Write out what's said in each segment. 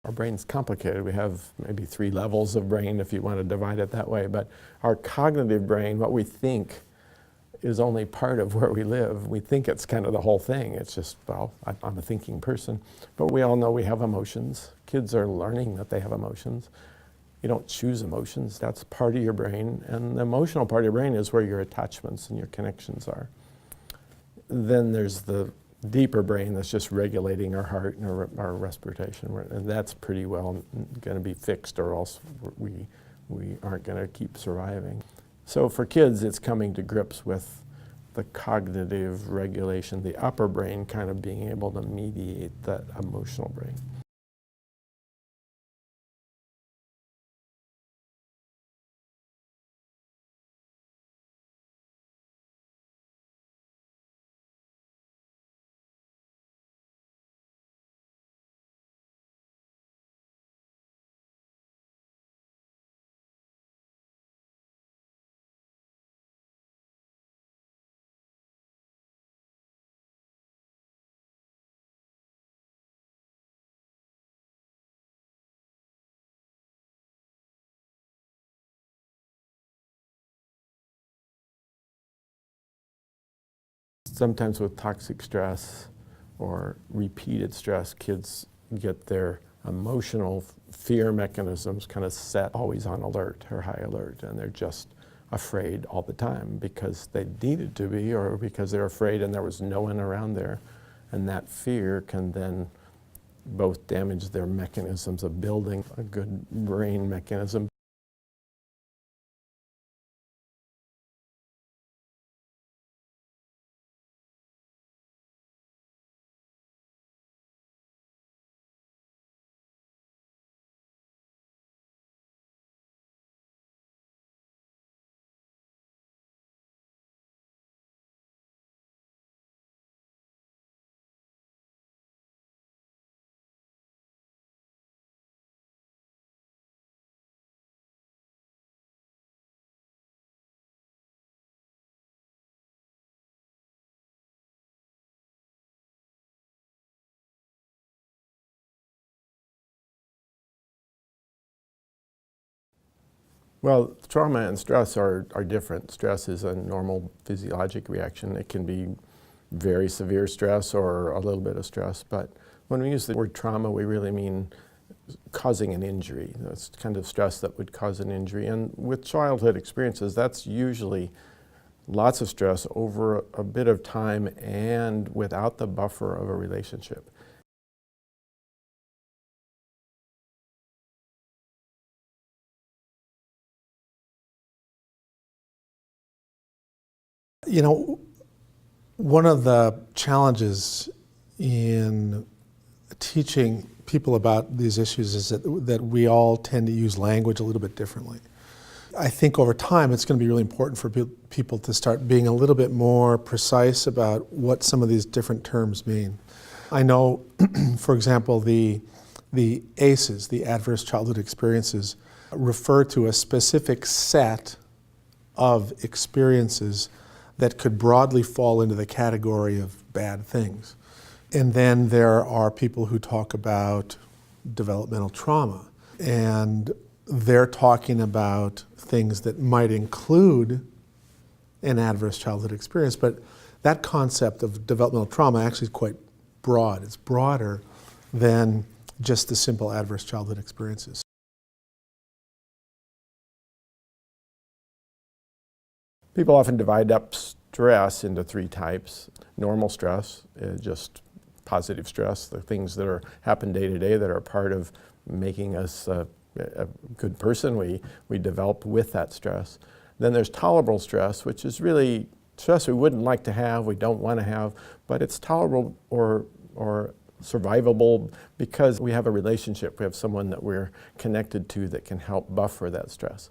our brain's complicated. We have maybe 3 levels of brain if you want to divide it that way, but our cognitive brain, what we think, is only part of where we live. We think it's kind of the whole thing. It's just, well, I'm a thinking person. But we all know we have emotions. Kids are learning that they have emotions. You don't choose emotions. That's part of your brain. And the emotional part of your brain is where your attachments and your connections are. Then there's the deeper brain that's just regulating our heart and our respiration. And that's pretty well going to be fixed, or else we aren't going to keep surviving. So for kids, it's coming to grips with the cognitive regulation, the upper brain kind of being able to mediate that emotional brain. Sometimes with toxic stress or repeated stress, kids get their emotional fear mechanisms kind of set always on alert or high alert, and they're just afraid all the time because they needed to be, or because they're afraid and there was no one around there. And that fear can then both damage their mechanisms of building a good brain mechanism. Well, trauma and stress are different. Stress is a normal physiologic reaction. It can be very severe stress or a little bit of stress, but when we use the word trauma, we really mean causing an injury. That's kind of stress that would cause an injury. And with childhood experiences, that's usually lots of stress over a bit of time and without the buffer of a relationship. You know, one of the challenges in teaching people about these issues is that we all tend to use language a little bit differently. I think over time it's going to be really important for people to start being a little bit more precise about what some of these different terms mean. I know, for example, the ACEs, the Adverse Childhood Experiences, refer to a specific set of experiences that could broadly fall into the category of bad things. And then there are people who talk about developmental trauma, and they're talking about things that might include an adverse childhood experience, but that concept of developmental trauma actually is quite broad. It's broader than just the simple adverse childhood experiences. People often divide up stress into 3 types. Normal stress, just positive stress, the things that happen day to day that are part of making us a good person. We develop with that stress. Then there's tolerable stress, which is really stress we wouldn't like to have, we don't want to have, but it's tolerable or survivable because we have a relationship, we have someone that we're connected to that can help buffer that stress.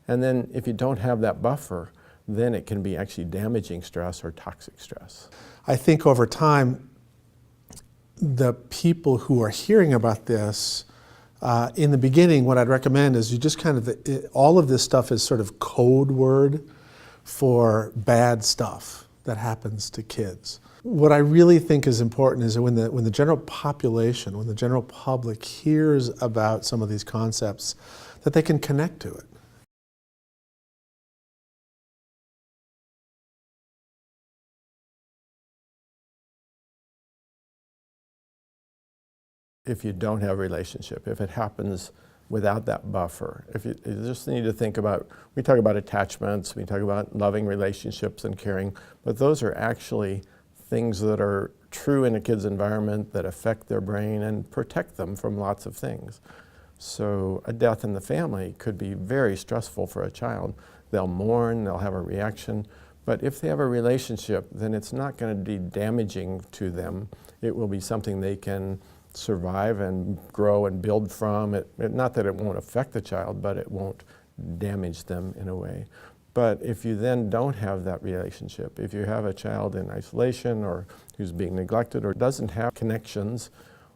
And then if you don't have that buffer, then it can be actually damaging stress or toxic stress. I think over time, the people who are hearing about this, in the beginning, what I'd recommend is you just kind of, all of this stuff is sort of code word for bad stuff that happens to kids. What I really think is important is that when the general population, when the general public hears about some of these concepts, that they can connect to it. If you don't have a relationship, if it happens without that buffer, if you just need to think about, we talk about attachments, we talk about loving relationships and caring, but those are actually things that are true in a kid's environment that affect their brain and protect them from lots of things. So a death in the family could be very stressful for a child. They'll mourn, they'll have a reaction, but if they have a relationship, then it's not going to be damaging to them. It will be something they can survive and grow and build from. Not that it won't affect the child, but it won't damage them in a way. But if you then don't have that relationship, if you have a child in isolation or who's being neglected or doesn't have connections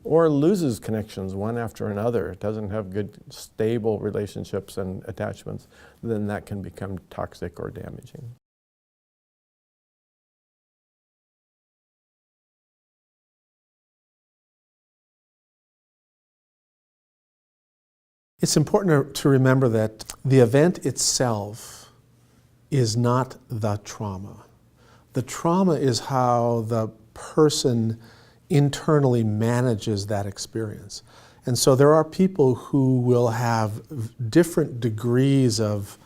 or loses connections one after another, doesn't have good stable relationships and attachments, then that can become toxic or damaging. It's important to remember that the event itself is not the trauma. The trauma is how the person internally manages that experience. And so there are people who will have different degrees of,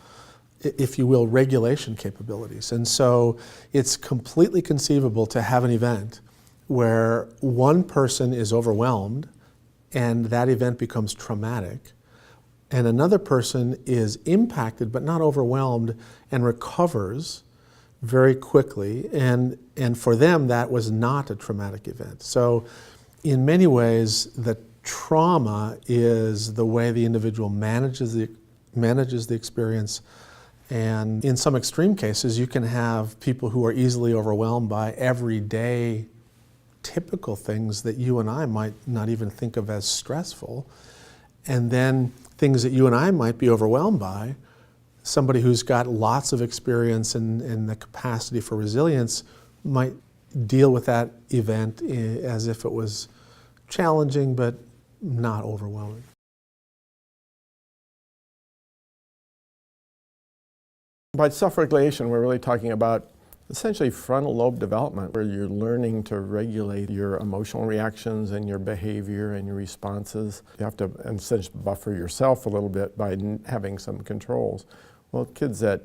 if you will, regulation capabilities. And so it's completely conceivable to have an event where one person is overwhelmed and that event becomes traumatic, and another person is impacted but not overwhelmed and recovers very quickly, and for them that was not a traumatic event. So in many ways the trauma is the way the individual manages the experience, and in some extreme cases you can have people who are easily overwhelmed by everyday typical things that you and I might not even think of as stressful, and then things that you and I might be overwhelmed by, somebody who's got lots of experience and the capacity for resilience might deal with that event as if it was challenging but not overwhelming. By self-regulation, we're really talking about essentially frontal lobe development, where you're learning to regulate your emotional reactions and your behavior and your responses. You have to, in a sense, buffer yourself a little bit by having some controls. Well, kids at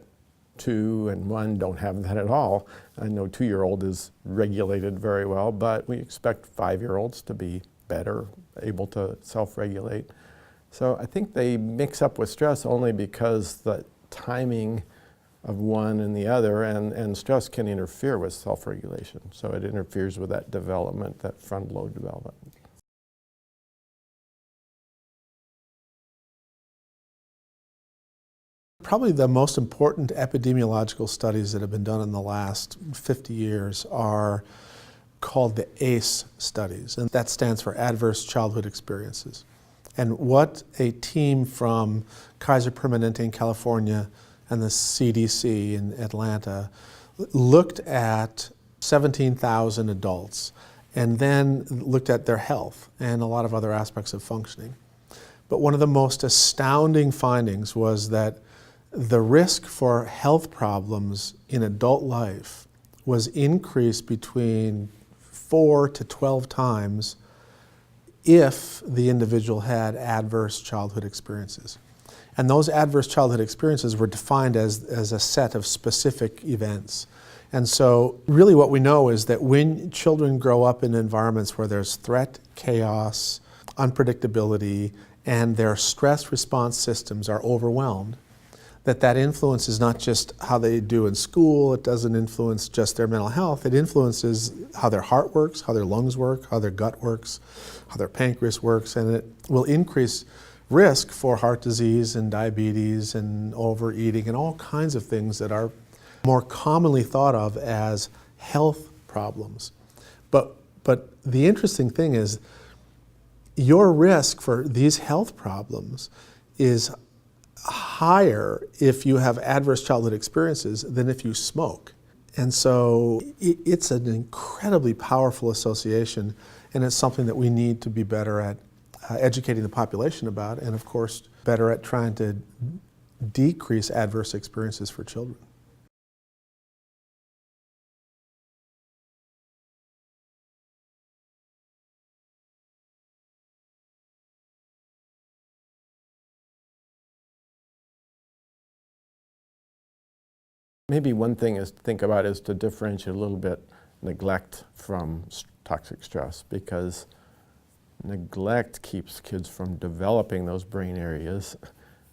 2 and 1 don't have that at all. I know 2-year-old is regulated very well, but we expect 5-year-olds to be better, able to self-regulate. So I think they mix up with stress only because the timing of one and the other, and stress can interfere with self-regulation. So it interferes with that development, that frontal lobe development. Probably the most important epidemiological studies that have been done in the last 50 years are called the ACE studies, and that stands for Adverse Childhood Experiences. And what a team from Kaiser Permanente in California and the CDC in Atlanta looked at 17,000 adults and then looked at their health and a lot of other aspects of functioning. But one of the most astounding findings was that the risk for health problems in adult life was increased between 4 to 12 times if the individual had adverse childhood experiences. And those adverse childhood experiences were defined as a set of specific events. And so really what we know is that when children grow up in environments where there's threat, chaos, unpredictability, and their stress response systems are overwhelmed, that influences not just how they do in school, it doesn't influence just their mental health, it influences how their heart works, how their lungs work, how their gut works, how their pancreas works, and it will increase risk for heart disease and diabetes and overeating and all kinds of things that are more commonly thought of as health problems. But the interesting thing is your risk for these health problems is higher if you have adverse childhood experiences than if you smoke. And so it's an incredibly powerful association, and it's something that we need to be better at educating the population about, and of course, better at trying to decrease adverse experiences for children. Maybe one thing is to think about is to differentiate a little bit neglect from toxic stress, because neglect keeps kids from developing those brain areas,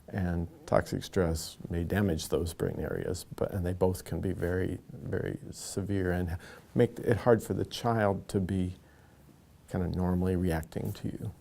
and toxic stress may damage those brain areas, and they both can be very, very severe and make it hard for the child to be kind of normally reacting to you.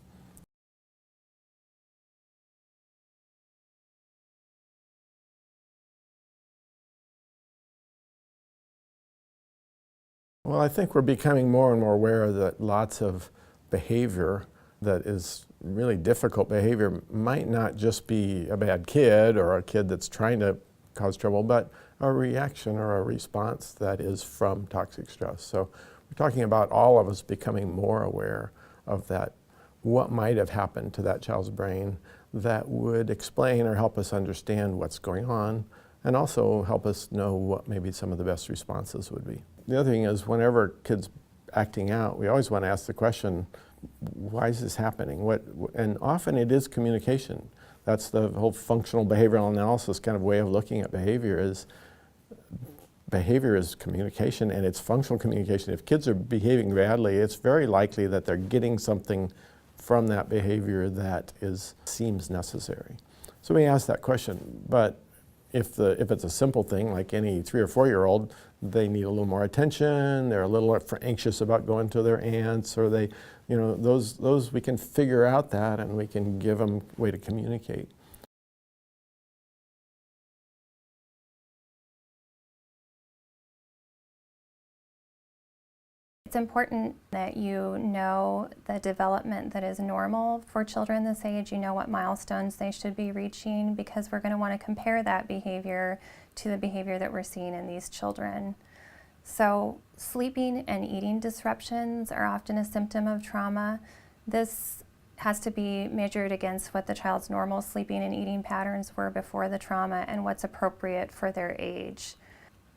Well, I think we're becoming more and more aware that lots of behavior that is really difficult behavior might not just be a bad kid or a kid that's trying to cause trouble, but a reaction or a response that is from toxic stress. So we're talking about all of us becoming more aware of that, what might have happened to that child's brain that would explain or help us understand what's going on, and also help us know what maybe some of the best responses would be. The other thing is, whenever kids acting out, we always want to ask the question, why is this happening? And often it is communication. That's the whole functional behavioral analysis kind of way of looking at behavior is communication, and it's functional communication. If kids are behaving badly, it's very likely that they're getting something from that behavior that seems necessary. So we ask that question, but if it's a simple thing, like any 3 or 4-year-old, they need a little more attention, they're a little anxious about going to their aunts, or they, those we can figure out that, and we can give them a way to communicate. It's important that you know the development that is normal for children this age. You know what milestones they should be reaching, because we're going to want to compare that behavior to the behavior that we're seeing in these children. So sleeping and eating disruptions are often a symptom of trauma. This has to be measured against what the child's normal sleeping and eating patterns were before the trauma and what's appropriate for their age.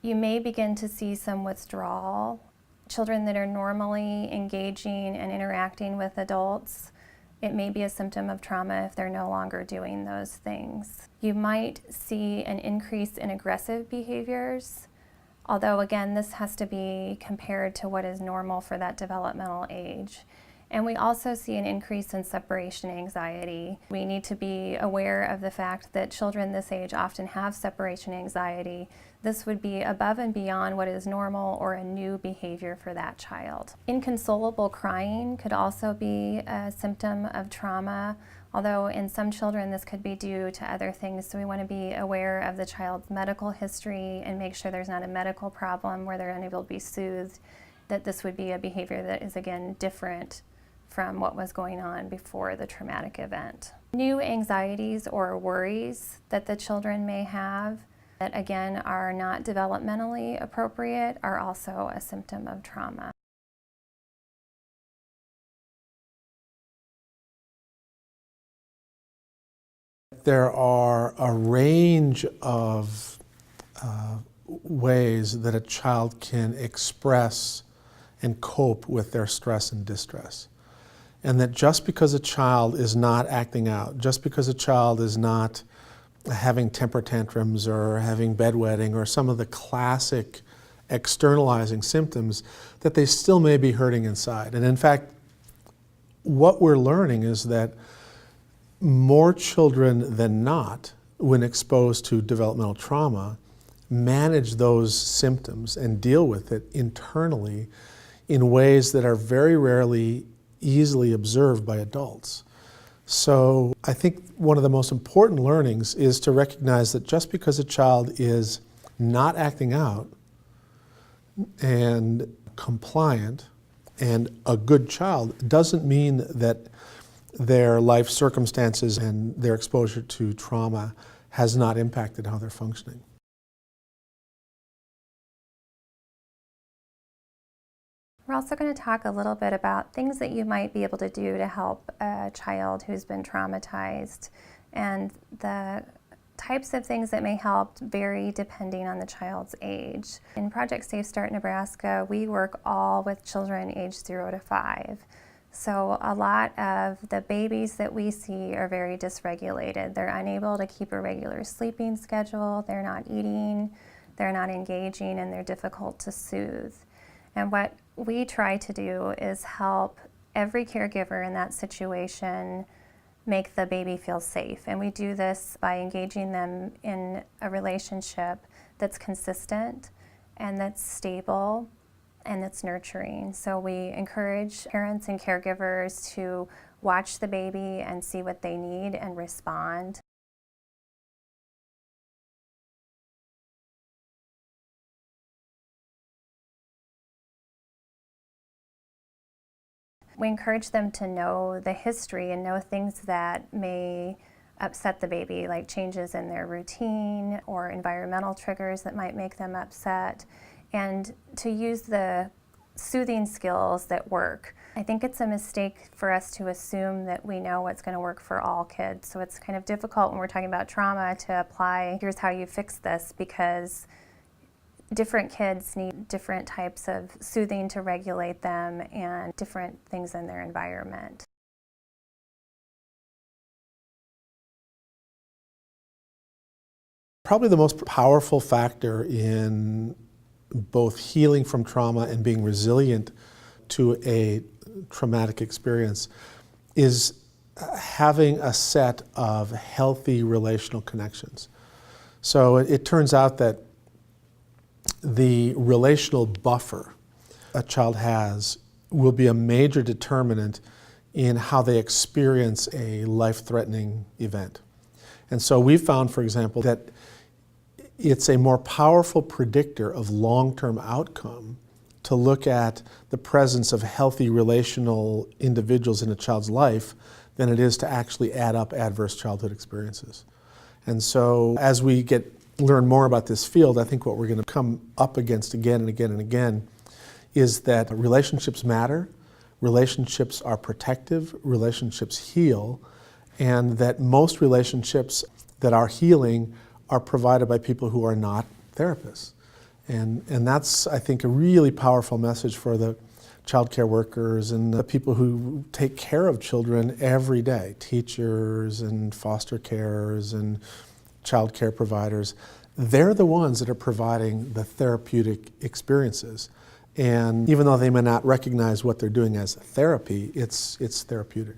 You may begin to see some withdrawal. Children that are normally engaging and interacting with adults, it may be a symptom of trauma if they're no longer doing those things. You might see an increase in aggressive behaviors, although again, this has to be compared to what is normal for that developmental age. And we also see an increase in separation anxiety. We need to be aware of the fact that children this age often have separation anxiety. This would be above and beyond what is normal or a new behavior for that child. Inconsolable crying could also be a symptom of trauma, although in some children this could be due to other things. So we want to be aware of the child's medical history and make sure there's not a medical problem where they're unable to be soothed, that this would be a behavior that is again different from what was going on before the traumatic event. New anxieties or worries that the children may have that again are not developmentally appropriate are also a symptom of trauma. There are a range of ways that a child can express and cope with their stress and distress. And that just because a child is not acting out, just because a child is not having temper tantrums or having bedwetting or some of the classic externalizing symptoms, that they still may be hurting inside. And in fact, what we're learning is that more children than not, when exposed to developmental trauma, manage those symptoms and deal with it internally in ways that are very rarely easily observed by adults. So I think one of the most important learnings is to recognize that just because a child is not acting out and compliant and a good child doesn't mean that their life circumstances and their exposure to trauma has not impacted how they're functioning. We're also going to talk a little bit about things that you might be able to do to help a child who's been traumatized, and the types of things that may help vary depending on the child's age. In Project Safe Start Nebraska, we work all with children aged 0 to 5. So a lot of the babies that we see are very dysregulated. They're unable to keep a regular sleeping schedule, they're not eating, they're not engaging, and they're difficult to soothe. And what we try to do is help every caregiver in that situation make the baby feel safe. And we do this by engaging them in a relationship that's consistent and that's stable and that's nurturing. So we encourage parents and caregivers to watch the baby and see what they need and respond. We encourage them to know the history and know things that may upset the baby, like changes in their routine or environmental triggers that might make them upset, and to use the soothing skills that work. I think it's a mistake for us to assume that we know what's going to work for all kids. So it's kind of difficult when we're talking about trauma to apply, here's how you fix this, because different kids need different types of soothing to regulate them and different things in their environment. Probably the most powerful factor in both healing from trauma and being resilient to a traumatic experience is having a set of healthy relational connections. So it turns out that the relational buffer a child has will be a major determinant in how they experience a life-threatening event. And so we found, for example, that it's a more powerful predictor of long-term outcome to look at the presence of healthy relational individuals in a child's life than it is to actually add up adverse childhood experiences. And so as we learn more about this field, I think what we're going to come up against again and again and again is that relationships matter, relationships are protective, relationships heal, and that most relationships that are healing are provided by people who are not therapists. And that's, I think, a really powerful message for the child care workers and the people who take care of children every day, teachers and foster carers and child care providers. They're the ones that are providing the therapeutic experiences. And even though they may not recognize what they're doing as therapy, it's therapeutic.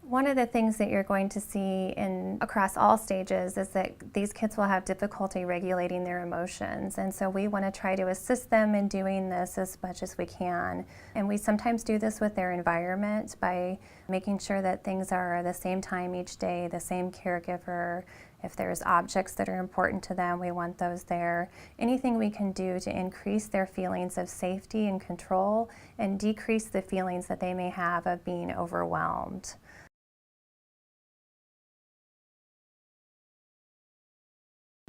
One of the things that you're going to see across all stages is that these kids will have difficulty regulating their emotions, and so we want to try to assist them in doing this as much as we can. And we sometimes do this with their environment by making sure that things are the same time each day, the same caregiver. If there's objects that are important to them, we want those there. Anything we can do to increase their feelings of safety and control and decrease the feelings that they may have of being overwhelmed.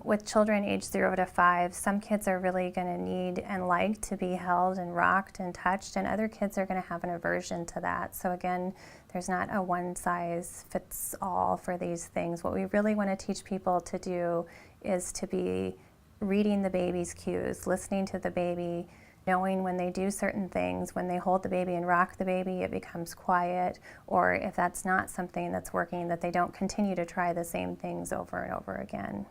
With children aged 0 to 5, some kids are really going to need and like to be held and rocked and touched, and other kids are going to have an aversion to that. So again, there's not a one-size-fits-all for these things. What we really want to teach people to do is to be reading the baby's cues, listening to the baby, knowing when they do certain things, when they hold the baby and rock the baby, it becomes quiet, or if that's not something that's working, that they don't continue to try the same things over and over again.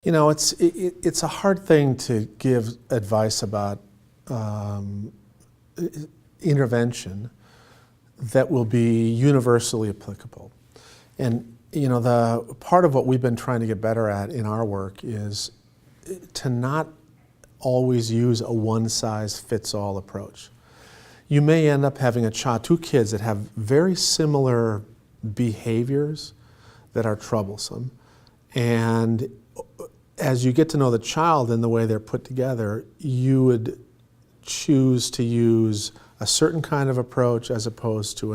You know, it's a hard thing to give advice about intervention that will be universally applicable. And you know, the part of what we've been trying to get better at in our work is to not always use a one-size-fits-all approach. You may end up having two kids that have very similar behaviors that are troublesome, and as you get to know the child and the way they're put together, you would choose to use a certain kind of approach as opposed to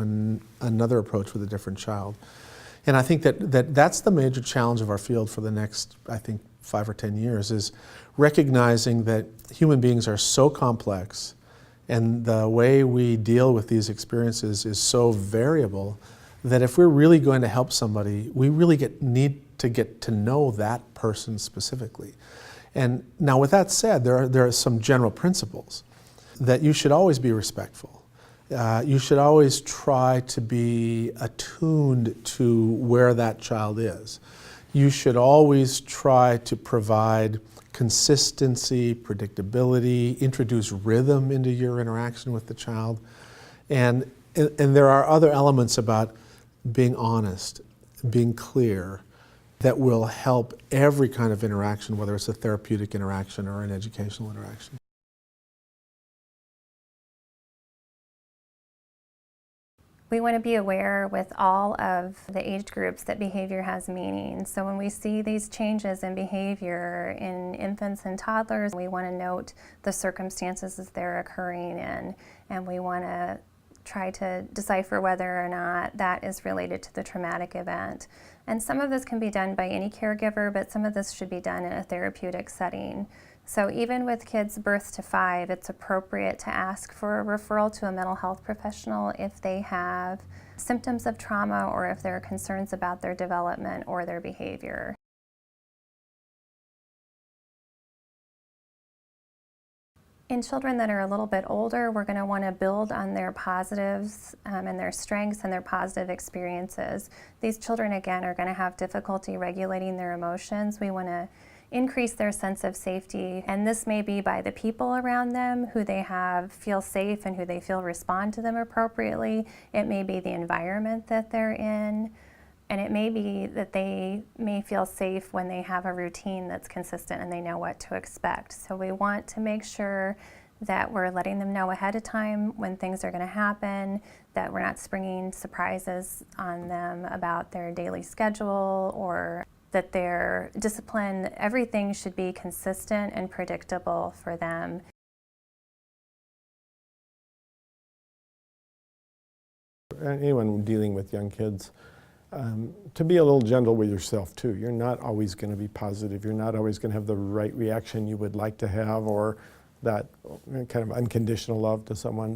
another approach with a different child. And I think that's the major challenge of our field for the next, I think, 5 or 10 years, is recognizing that human beings are so complex and the way we deal with these experiences is so variable that if we're really going to help somebody, we really need to get to know that person specifically. And now with that said, there are some general principles that you should always be respectful. You should always try to be attuned to where that child is. You should always try to provide consistency, predictability, introduce rhythm into your interaction with the child. And there are other elements about being honest, being clear, that will help every kind of interaction, whether it's a therapeutic interaction or an educational interaction. We want to be aware with all of the age groups that behavior has meaning. So when we see these changes in behavior in infants and toddlers, we want to note the circumstances as they're occurring in, and we want to try to decipher whether or not that is related to the traumatic event. And some of this can be done by any caregiver, but some of this should be done in a therapeutic setting. So even with kids birth to 5, it's appropriate to ask for a referral to a mental health professional if they have symptoms of trauma or if there are concerns about their development or their behavior. In children that are a little bit older, we're going to want to build on their positives and their strengths and their positive experiences. These children, again, are going to have difficulty regulating their emotions. We want to increase their sense of safety, and this may be by the people around them who they have feel safe and who they feel respond to them appropriately. It may be the environment that they're in, and it may be that they may feel safe when they have a routine that's consistent and they know what to expect. So we want to make sure that we're letting them know ahead of time when things are going to happen, that we're not springing surprises on them about their daily schedule or that their discipline, everything should be consistent and predictable for them. Anyone dealing with young kids, to be a little gentle with yourself too. You're not always going to be positive. You're not always going to have the right reaction you would like to have, or that kind of unconditional love to someone,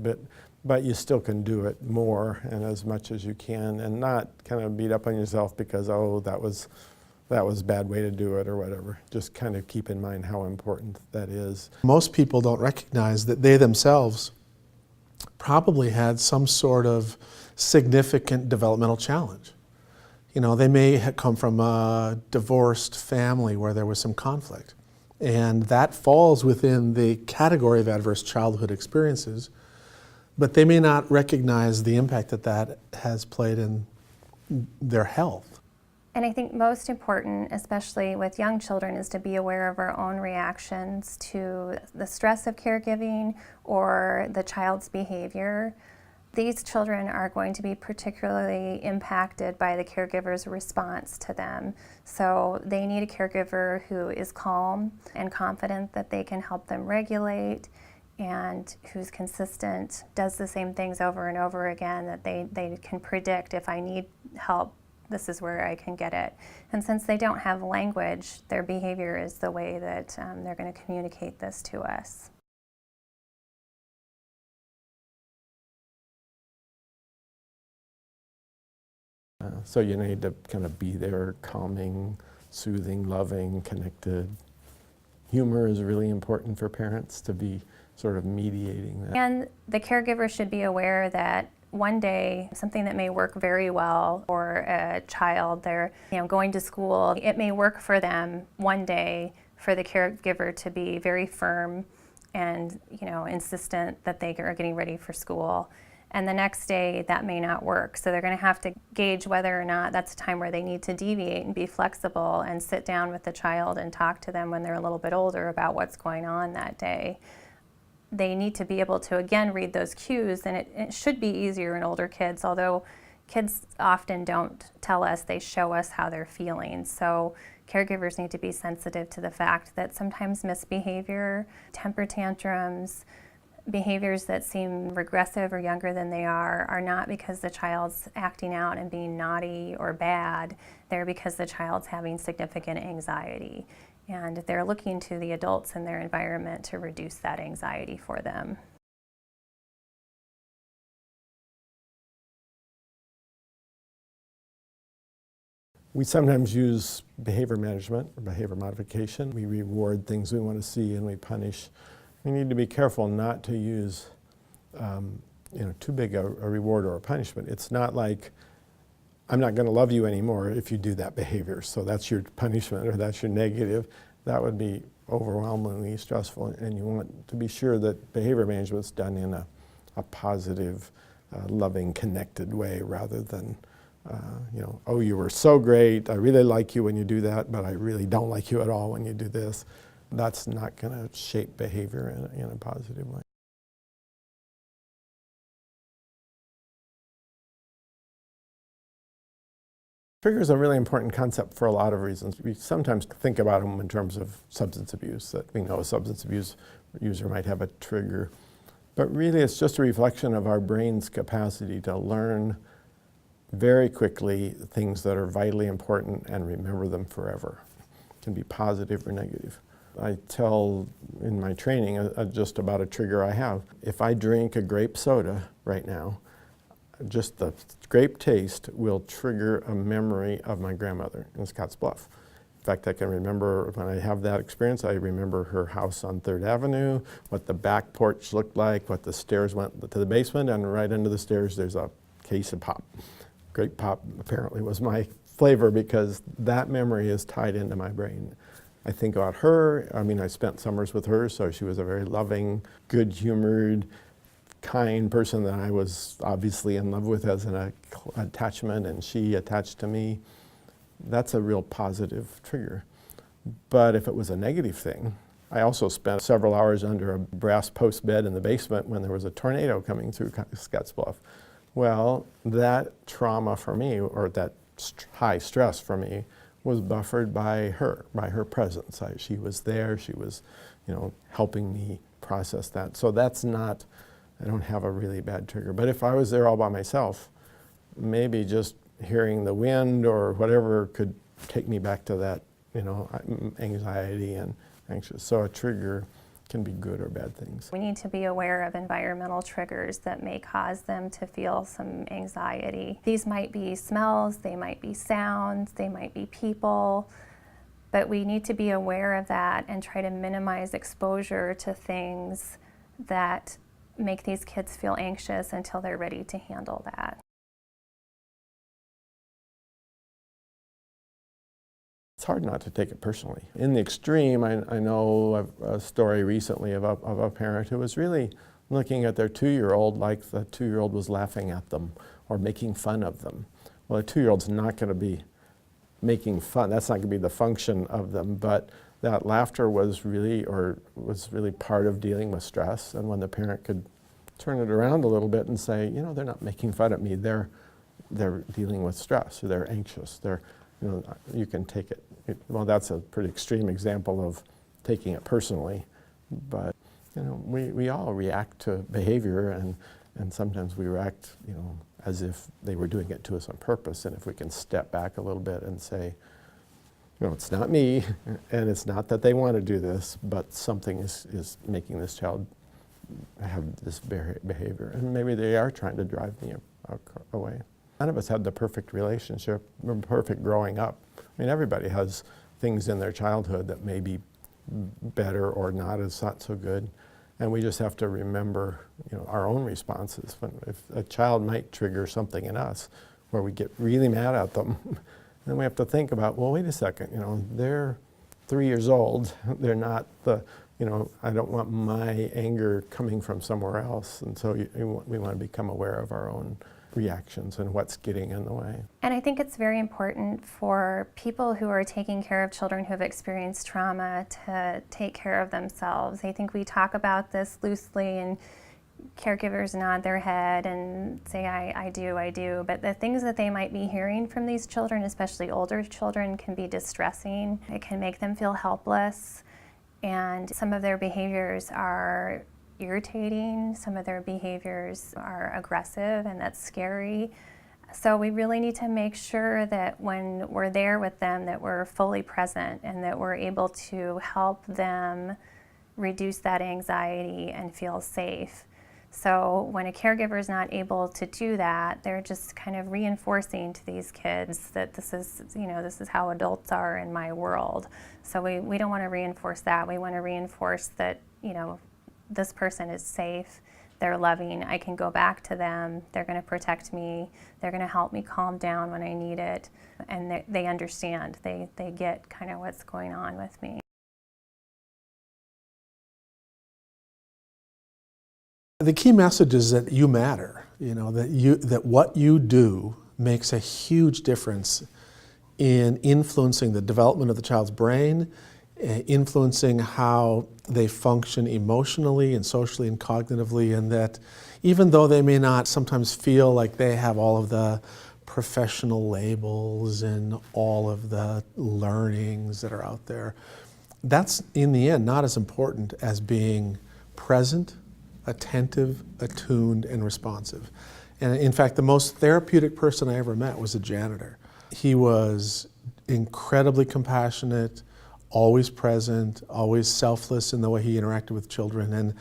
but you still can do it more and as much as you can, and not kind of beat up on yourself because, oh, that was a bad way to do it or whatever. Just kind of keep in mind how important that is. Most people don't recognize that they themselves probably had some sort of significant developmental challenge. You know, they may have come from a divorced family where there was some conflict, and that falls within the category of adverse childhood experiences, but they may not recognize the impact that that has played in their health. And I think most important, especially with young children, is to be aware of our own reactions to the stress of caregiving or the child's behavior. These children are going to be particularly impacted by the caregiver's response to them. So they need a caregiver who is calm and confident that they can help them regulate, and who's consistent, does the same things over and over again, that they can predict, if I need help, this is where I can get it. And since they don't have language, their behavior is the way that they're going to communicate this to us. So you need to kind of be there, calming, soothing, loving, connected. Humor is really important for parents to be sort of mediating that. And the caregiver should be aware that one day, something that may work very well for a child, they're going to school, it may work for them one day for the caregiver to be very firm and insistent that they are getting ready for school. And the next day, that may not work. So they're going to have to gauge whether or not that's a time where they need to deviate and be flexible and sit down with the child and talk to them when they're a little bit older about what's going on that day. They need to be able to, again, read those cues, and it should be easier in older kids, although kids often don't tell us, they show us how they're feeling. So caregivers need to be sensitive to the fact that sometimes misbehavior, temper tantrums, behaviors that seem regressive or younger than they are not because the child's acting out and being naughty or bad. They're because the child's having significant anxiety. And they're looking to the adults in their environment to reduce that anxiety for them. We sometimes use behavior management or behavior modification. We reward things we want to see and we punish. We need to be careful not to use too big a reward or a punishment. It's not like, I'm not going to love you anymore if you do that behavior, so that's your punishment or that's your negative. That would be overwhelmingly stressful, and you want to be sure that behavior management is done in a positive, loving, connected way rather than oh, you were so great, I really like you when you do that, but I really don't like you at all when you do this. That's not going to shape behavior in a positive way. Trigger is a really important concept for a lot of reasons. We sometimes think about them in terms of substance abuse, that we know a substance abuse user might have a trigger. But really it's just a reflection of our brain's capacity to learn very quickly things that are vitally important and remember them forever. It can be positive or negative. I tell in my training just about a trigger I have. If I drink a grape soda right now, just the grape taste will trigger a memory of my grandmother in Scotts Bluff. In fact, I can remember when I have that experience, I remember her house on 3rd Avenue, what the back porch looked like, what the stairs went to the basement, and right under the stairs there's a case of pop. Grape pop apparently was my flavor because that memory is tied into my brain. I think about her. I mean, I spent summers with her, so she was a very loving, good-humored, kind person that I was obviously in love with as an attachment, and she attached to me. That's a real positive trigger. But if it was a negative thing, I also spent several hours under a brass post bed in the basement when there was a tornado coming through Scotts Bluff. Well, that trauma for me, or that high stress for me, was buffered by her presence. She was there, she was, helping me process that. So that's not, I don't have a really bad trigger. But if I was there all by myself, maybe just hearing the wind or whatever could take me back to that, anxiety and anxious. So a trigger can be good or bad things. We need to be aware of environmental triggers that may cause them to feel some anxiety. These might be smells, they might be sounds, they might be people, but we need to be aware of that and try to minimize exposure to things that make these kids feel anxious until they're ready to handle that. It's hard not to take it personally. In the extreme, I know a story recently of a parent who was really looking at their 2-year-old like the 2-year-old was laughing at them or making fun of them. Well, a 2-year-old's not going to be making fun. That's not going to be the function of them, but that laughter was really part of dealing with stress. And when the parent could turn it around a little bit and say, they're not making fun of me. They're dealing with stress, or they're anxious. You can take it. Well, that's a pretty extreme example of taking it personally, but we all react to behavior, and sometimes we react, as if they were doing it to us on purpose. And if we can step back a little bit and say, it's not me, and it's not that they want to do this, but something is making this child have this behavior, and maybe they are trying to drive me away. None of us had the perfect relationship, perfect growing up. I mean, everybody has things in their childhood that may be better or not so good. And we just have to remember, our own responses. If a child might trigger something in us where we get really mad at them, then we have to think about, well, wait a second, they're 3 years old. They're not I don't want my anger coming from somewhere else. And so we want to become aware of our own reactions and what's getting in the way. And I think it's very important for people who are taking care of children who have experienced trauma to take care of themselves. I think we talk about this loosely, and caregivers nod their head and say, I do, but the things that they might be hearing from these children, especially older children, can be distressing. It can make them feel helpless, and some of their behaviors are irritating. Some of their behaviors are aggressive, and that's scary. So we really need to make sure that when we're there with them, that we're fully present and that we're able to help them reduce that anxiety and feel safe. So when a caregiver is not able to do that, they're just kind of reinforcing to these kids that this is, this is how adults are in my world. So we don't want to reinforce that. We want to reinforce that, this person is safe, they're loving, I can go back to them, they're going to protect me, they're going to help me calm down when I need it, and they understand, they get kind of what's going on with me. The key message is that you matter, that what you do makes a huge difference in influencing the development of the child's brain, influencing how they function emotionally and socially and cognitively, and that even though they may not sometimes feel like they have all of the professional labels and all of the learnings that are out there, that's in the end not as important as being present, attentive, attuned, and responsive. And in fact, the most therapeutic person I ever met was a janitor. He was incredibly compassionate, always present, always selfless in the way he interacted with children.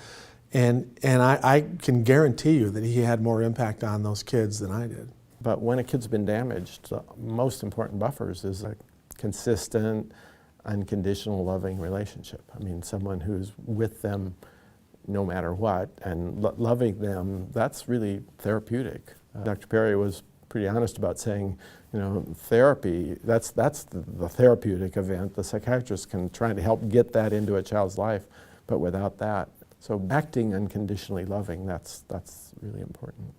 And I can guarantee you that he had more impact on those kids than I did. But when a kid's been damaged, the most important buffers is a consistent, unconditional, loving relationship. I mean, someone who's with them no matter what, and loving them, that's really therapeutic. Dr. Perry was pretty honest about saying, therapy, that's the therapeutic event. The psychiatrist can try to help get that into a child's life, but without that. So acting unconditionally loving, that's really important.